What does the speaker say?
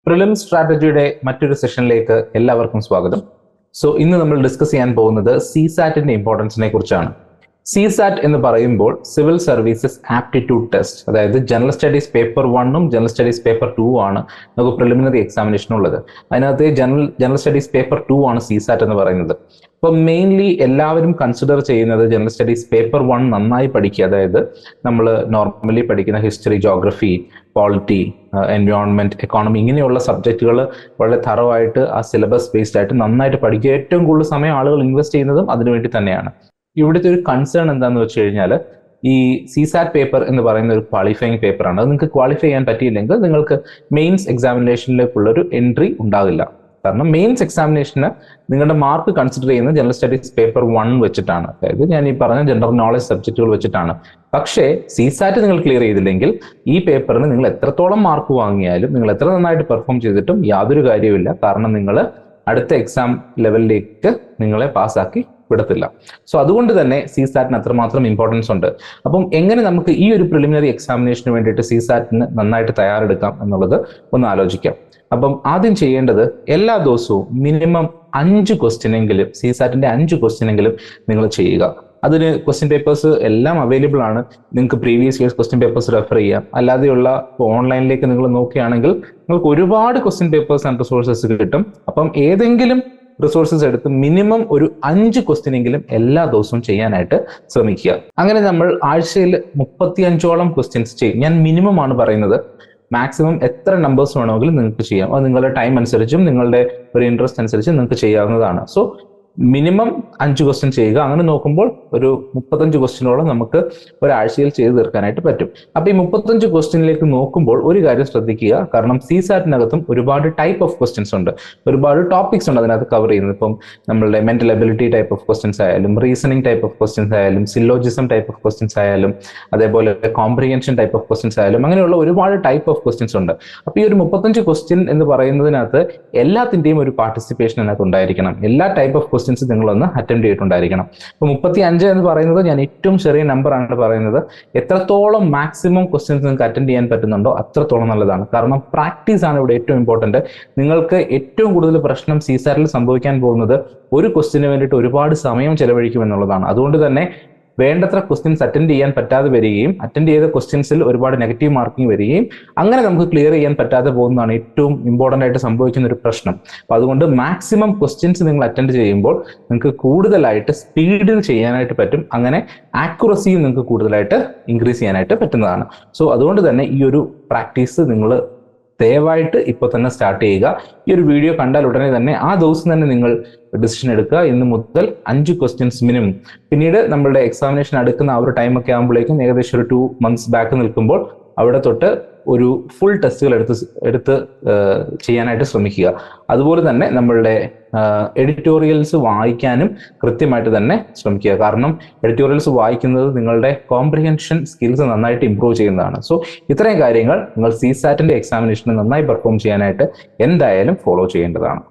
Prelim സ്ട്രാറ്റജിയുടെ മറ്റൊരു സെഷനിലേക്ക് എല്ലാവർക്കും സ്വാഗതം. ഇന്ന് നമ്മൾ ഡിസ്കസ് ചെയ്യാൻ പോകുന്നത് സിസാറ്റിന്റെ ഇമ്പോർട്ടൻസിനെ കുറിച്ചാണ്. സിസാറ്റ് എന്ന് പറയുമ്പോൾ സിവിൽ സർവീസസ് ആപ്റ്റിറ്റ്യൂഡ് ടെസ്റ്റ്, അതായത് ജനറൽ സ്റ്റഡീസ് പേപ്പർ 1ഉം ജനറൽ സ്റ്റഡീസ് പേപ്പർ 2 ആണ് നമുക്ക് പ്രിലിമിനറി എക്സാമിനേഷൻ ഉള്ളത്. അതിനകത്ത് ജനറൽ സ്റ്റഡീസ് പേപ്പർ 2 ആണ് സിസാറ്റ് എന്ന് പറയുന്നത്. അപ്പോൾ മെയിൻലി എല്ലാവരും കൺസിഡർ ചെയ്യുന്നത് ജനറൽ സ്റ്റഡീസ് പേപ്പർ 1 നന്നായി പഠിക്കുക, അതായത് നമ്മൾ നോർമലി പഠിക്കുന്ന history, geography, polity, environment, economy ഇങ്ങനെയുള്ള സബ്ജക്റ്റുകൾ വളരെ തറവായിട്ട് ആ സിലബസ് ബേസ്ഡ് ആയിട്ട് നന്നായിട്ട് പഠിക്കുക. ഏറ്റവും കൂടുതൽ സമയം ആളുകൾ ഇൻവെസ്റ്റ് ചെയ്യുന്നതും അതിനുവേണ്ടി തന്നെയാണ്. ഇവിടുത്തെ ഒരു കൺസേൺ എന്താണെന്ന് വെച്ച് കഴിഞ്ഞാൽ, ഈ സിസാറ്റ് പേപ്പർ എന്ന് പറയുന്ന ഒരു ക്വാളിഫയിങ് പേപ്പറാണ്. അത് നിങ്ങൾക്ക് ക്വാളിഫൈ ചെയ്യാൻ പറ്റിയില്ലെങ്കിൽ നിങ്ങൾക്ക് മെയിൻസ് എക്സാമിനേഷനിലേക്കുള്ള ഒരു എൻട്രി ഉണ്ടാകില്ല. കാരണം മെയിൻസ് എക്സാമിനേഷന് നിങ്ങളുടെ മാർക്ക് കൺസിഡർ ചെയ്യുന്നത് ജനറൽ സ്റ്റഡീസ് പേപ്പർ 1 വെച്ചിട്ടാണ്, അതായത് ഞാൻ ഈ പറഞ്ഞ ജനറൽ നോളജ് സബ്ജക്റ്റുകൾ വെച്ചിട്ടാണ്. പക്ഷേ സിസാറ്റ് നിങ്ങൾ ക്ലിയർ ചെയ്തില്ലെങ്കിൽ ഈ പേപ്പറിന് നിങ്ങൾ എത്രത്തോളം മാർക്ക് വാങ്ങിയാലും, നിങ്ങൾ എത്ര നന്നായിട്ട് പെർഫോം ചെയ്തിട്ടും യാതൊരു കാര്യവുമില്ല. കാരണം നിങ്ങൾ അടുത്ത എക്സാം ലെവലിലേക്ക് നിങ്ങളെ പാസ്സാക്കി വിടത്തില്ല. അതുകൊണ്ട് തന്നെ സിസാറ്റിന് അത്രമാത്രം ഇമ്പോർട്ടൻസ് ഉണ്ട്. അപ്പം എങ്ങനെ നമുക്ക് ഈ ഒരു പ്രിലിമിനറി എക്സാമിനേഷന് വേണ്ടിയിട്ട് സിസാറ്റിന് നന്നായിട്ട് തയ്യാറെടുക്കാം എന്നുള്ളത് ഒന്ന് ആലോചിക്കാം. അപ്പം ആദ്യം ചെയ്യേണ്ടത്, എല്ലാ ദിവസവും മിനിമം 5 ക്വസ്റ്റ്യനെങ്കിലും, സിസാറ്റിന്റെ 5 ക്വസ്റ്റ്യനെങ്കിലും നിങ്ങൾ ചെയ്യുക. അതിന് ക്വസ്റ്റ്യൻ പേപ്പേഴ്സ് എല്ലാം അവൈലബിൾ ആണ്. നിങ്ങൾക്ക് previous years question papers refer ചെയ്യാം. അല്ലാതെയുള്ള ഓൺലൈനിലേക്ക് നിങ്ങൾ നോക്കുകയാണെങ്കിൽ നിങ്ങൾക്ക് ഒരുപാട് ക്വസ്റ്റ്യൻ പേപ്പേഴ്സ് ആൻഡ് റിസോഴ്സസ് കിട്ടും. അപ്പം ഏതെങ്കിലും റിസോഴ്സസ് എടുത്ത് മിനിമം ഒരു 5 ക്വസ്റ്റ്യനെങ്കിലും എല്ലാ ദിവസവും ചെയ്യാനായിട്ട് ശ്രമിക്കുക. അങ്ങനെ നമ്മൾ ആഴ്ചയിൽ 35ഓളം ക്വസ്റ്റ്യൻസ് ചെയ്യും. ഞാൻ മിനിമം ആണ് പറയുന്നത്. മാക്സിമം എത്ര നമ്പേഴ്സ് വേണമെങ്കിലും നിങ്ങൾക്ക് ചെയ്യാം. അത് നിങ്ങളുടെ ടൈം അനുസരിച്ചും നിങ്ങളുടെ ഒരു ഇൻട്രസ്റ്റ് അനുസരിച്ചും നിങ്ങൾക്ക് ചെയ്യാവുന്നതാണ്. മിനിമം 5 ക്വസ്റ്റ്യൻ ചെയ്യുക. അങ്ങനെ നോക്കുമ്പോൾ ഒരു 35 ക്വസ്റ്റ്യനോളം നമുക്ക് ഒരാഴ്ചയിൽ ചെയ്ത് തീർക്കാനായിട്ട് പറ്റും. അപ്പൊ ഈ 35 ക്വസ്റ്റ്യനിലേക്ക് നോക്കുമ്പോൾ ഒരു കാര്യം ശ്രദ്ധിക്കുക. കാരണം സിസാറ്റിനകത്തും ഒരുപാട് ടൈപ്പ് ഓഫ് ക്വസ്റ്റ്യൻസ് ഉണ്ട്, ഒരുപാട് ടോപ്പിക്സ് ഉണ്ട് അതിനകത്ത് കവർ ചെയ്യുന്നത്. ഇപ്പം നമ്മളുടെ mental ability type of questions ആയാലും, റീസണിങ് ടൈപ്പ് ഓഫ് ക്വസ്റ്റ്യൻസ് ആയാലും, സിലോജിസം ടൈപ്പ് ഓഫ് ക്വസ്റ്റ്യൻസ് ആയാലും, അതേപോലെ കോംപ്രിഹെൻഷൻ ടൈപ്പ് ഓഫ് ക്വസ്റ്റ്യൻസ് ആയാലും, അങ്ങനെയുള്ള ഒരുപാട് ടൈപ്പ് ഓഫ് ക്വസ്റ്റ്യൻസ് ഉണ്ട്. അപ്പൊ ഈ ഒരു 35 ക്വസ്റ്റ്യൻ എന്ന് പറയുന്നതിനകത്ത് എല്ലാത്തിന്റെയും ഒരു പാർട്ടിസിപ്പേഷൻ അതിനകത്ത് ഉണ്ടായിരിക്കണം. എല്ലാ ടൈപ്പ് ഓഫ് നിങ്ങളൊന്ന് അറ്റൻഡ് ചെയ്തിട്ടുണ്ടായിരിക്കണം. ഇപ്പൊ 35 എന്ന് പറയുന്നത് ഞാൻ ഏറ്റവും ചെറിയ നമ്പർ ആണ് പറയുന്നത്. എത്രത്തോളം മാക്സിമം ക്വസ്റ്റ്യൻസ് നിങ്ങൾക്ക് അറ്റൻഡ് ചെയ്യാൻ പറ്റുന്നുണ്ടോ അത്രത്തോളം നല്ലതാണ്. കാരണം പ്രാക്ടീസ് ആണ് ഇവിടെ ഏറ്റവും ഇമ്പോർട്ടന്റ്. നിങ്ങൾക്ക് ഏറ്റവും കൂടുതൽ പ്രശ്നം സിസാറ്റിൽ സംഭവിക്കാൻ പോകുന്നത് ഒരു ക്വസ്റ്റ്യന് വേണ്ടിയിട്ട് ഒരുപാട് സമയം ചെലവഴിക്കും എന്നുള്ളതാണ്. അതുകൊണ്ട് തന്നെ വേണ്ടത്ര ക്വസ്റ്റ്യൻസ് അറ്റൻഡ് ചെയ്യാൻ പറ്റാതെ വരികയും, അറ്റൻഡ് ചെയ്ത ക്വസ്റ്റ്യൻസിൽ ഒരുപാട് നെഗറ്റീവ് മാർക്കിംഗ് വരികയും, അങ്ങനെ നമുക്ക് ക്ലിയർ ചെയ്യാൻ പറ്റാതെ പോകുന്നതാണ് ഏറ്റവും ഇമ്പോർട്ടൻ്റ് ആയിട്ട് സംഭവിക്കുന്ന ഒരു പ്രശ്നം. അപ്പൊ അതുകൊണ്ട് മാക്സിമം ക്വസ്റ്റ്യൻസ് നിങ്ങൾ അറ്റൻഡ് ചെയ്യുമ്പോൾ നിങ്ങൾക്ക് കൂടുതലായിട്ട് സ്പീഡിൽ ചെയ്യാനായിട്ട് പറ്റും. അങ്ങനെ ആക്യുറസിയും നിങ്ങൾക്ക് കൂടുതലായിട്ട് ഇൻക്രീസ് ചെയ്യാനായിട്ട് പറ്റുന്നതാണ്. അതുകൊണ്ട് തന്നെ ഈ ഒരു പ്രാക്ടീസ് നിങ്ങൾ ദയവായിട്ട് ഇപ്പോൾ തന്നെ സ്റ്റാർട്ട് ചെയ്യുക. ഈ ഒരു വീഡിയോ കണ്ടാൽ ഉടനെ തന്നെ ആ ദിവസം തന്നെ നിങ്ങൾ ഡിസിഷൻ എടുക്കുക. ഇന്ന് മുതൽ 5 ക്വസ്റ്റ്യൻസ് മിനിമം. പിന്നീട് നമ്മളുടെ എക്സാമിനേഷൻ അടുക്കുന്ന ആ ഒരു ടൈമൊക്കെ ആകുമ്പോഴേക്കും ഏകദേശം ഒരു 2 months ബാക്ക് നിൽക്കുമ്പോൾ അവിടെ തൊട്ട് ഒരു ഫുൾ ടെസ്റ്റുകൾ എടുത്ത് ചെയ്യാനായിട്ട് ശ്രമിക്കുക. അതുപോലെ തന്നെ നമ്മളുടെ എഡിറ്റോറിയൽസ് വായിക്കാനും കൃത്യമായിട്ട് തന്നെ ശ്രമിക്കുക. കാരണം എഡിറ്റോറിയൽസ് വായിക്കുന്നത് നിങ്ങളുടെ കോംപ്രിഹെൻഷൻ സ്കിൽസ് നന്നായിട്ട് ഇംപ്രൂവ് ചെയ്യുന്നതാണ്. ഇത്രയും കാര്യങ്ങൾ നിങ്ങൾ സിസാറ്റിന്റെ എക്സാമിനേഷന് നന്നായി പെർഫോം ചെയ്യാനായിട്ട് എന്തായാലും ഫോളോ ചെയ്യേണ്ടതാണ്.